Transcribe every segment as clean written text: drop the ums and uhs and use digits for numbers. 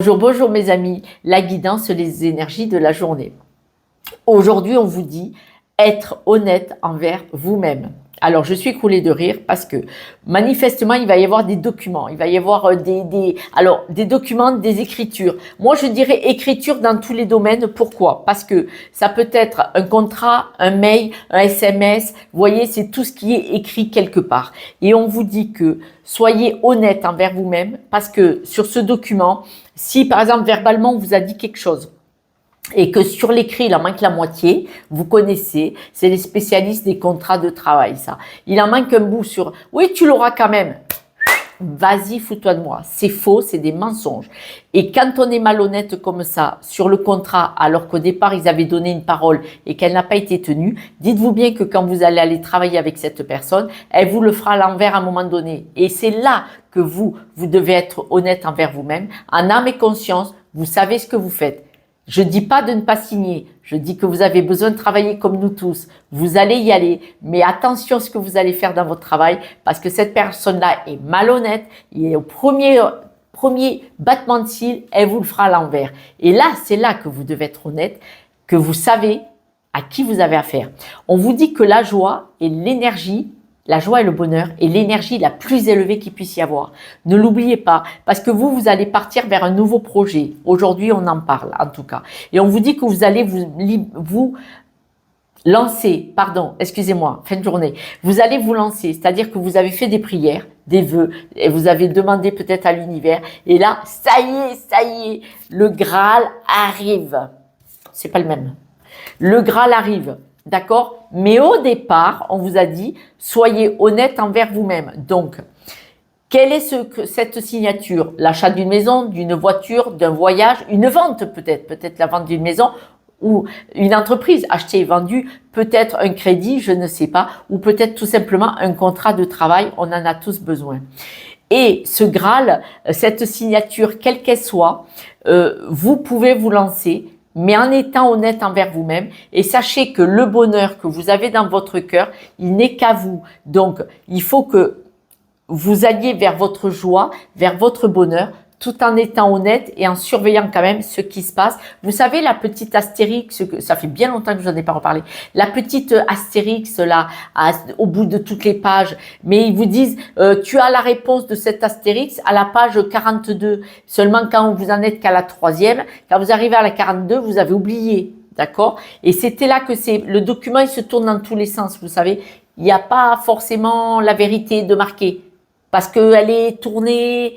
Bonjour, bonjour mes amis, la guidance, les énergies de la journée. Aujourd'hui, on vous dit être honnête envers vous-même. Alors, je suis écroulée de rire parce que manifestement, il va y avoir des documents, il va y avoir des documents, des écritures. Moi, je dirais écriture dans tous les domaines. Pourquoi? Parce que ça peut être un contrat, un mail, un SMS. Vous voyez, c'est tout ce qui est écrit quelque part. Et on vous dit que soyez honnête envers vous-même parce que sur ce document, si par exemple verbalement on vous a dit quelque chose, et que sur l'écrit, il en manque la moitié, vous connaissez, c'est les spécialistes des contrats de travail, ça. Il en manque un bout sur, oui, tu l'auras quand même. Vas-y, fous-toi de moi. C'est faux, c'est des mensonges. Et quand on est malhonnête comme ça sur le contrat, alors qu'au départ, ils avaient donné une parole et qu'elle n'a pas été tenue, dites-vous bien que quand vous allez aller travailler avec cette personne, elle vous le fera à l'envers à un moment donné. Et c'est là que vous devez être honnête envers vous-même. En âme et conscience, vous savez ce que vous faites. Je dis pas de ne pas signer, je dis que vous avez besoin de travailler comme nous tous. Vous allez y aller, mais attention à ce que vous allez faire dans votre travail parce que cette personne-là est malhonnête et au premier battement de cils, elle vous le fera à l'envers. Et là, c'est là que vous devez être honnête, que vous savez à qui vous avez affaire. On vous dit que la joie et l'énergie, la joie et le bonheur est l'énergie la plus élevée qu'il puisse y avoir. Ne l'oubliez pas, parce que vous allez partir vers un nouveau projet. Aujourd'hui, on en parle, en tout cas. Et on vous dit que vous allez vous lancer, fin de journée. Vous allez vous lancer, c'est-à-dire que vous avez fait des prières, des vœux, et vous avez demandé peut-être à l'univers. Et là, ça y est, le Graal arrive. C'est pas le même. Le Graal arrive. D'accord? Mais au départ, on vous a dit, soyez honnête envers vous-même. Donc, quelle est cette signature? L'achat d'une maison, d'une voiture, d'un voyage, une vente peut-être la vente d'une maison ou une entreprise achetée et vendue, peut-être un crédit, je ne sais pas, ou peut-être tout simplement un contrat de travail, on en a tous besoin. Et ce Graal, cette signature, quelle qu'elle soit, vous pouvez vous lancer, mais en étant honnête envers vous-même, et sachez que le bonheur que vous avez dans votre cœur, il n'est qu'à vous. Donc, il faut que vous alliez vers votre joie, vers votre bonheur, tout en étant honnête et en surveillant quand même ce qui se passe. Vous savez, la petite Astérix, ça fait bien longtemps que je n'en ai pas reparlé, la petite Astérix là, au bout de toutes les pages, mais ils vous disent, tu as la réponse de cet Astérix à la page 42. Seulement quand vous en êtes qu'à la 3e, quand vous arrivez à la 42, vous avez oublié. D'accord? Et c'était là que le document, il se tourne dans tous les sens, vous savez. Il n'y a pas forcément la vérité de marquer parce qu'elle est tournée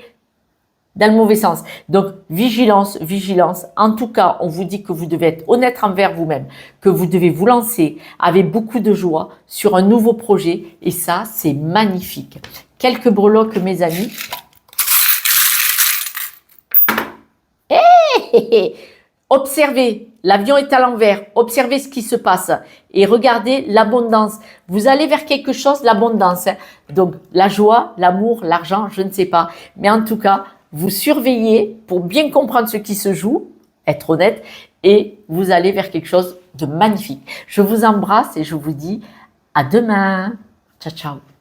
dans le mauvais sens. Donc, vigilance, vigilance. En tout cas, on vous dit que vous devez être honnête envers vous-même, que vous devez vous lancer avec beaucoup de joie sur un nouveau projet. Et ça, c'est magnifique. Quelques breloques, mes amis. Observez, l'avion est à l'envers, observez ce qui se passe et regardez l'abondance. Vous allez vers quelque chose, l'abondance. Donc, la joie, l'amour, l'argent, je ne sais pas. Mais en tout cas, vous surveillez pour bien comprendre ce qui se joue, être honnête, et vous allez vers quelque chose de magnifique. Je vous embrasse et je vous dis à demain. Ciao, ciao.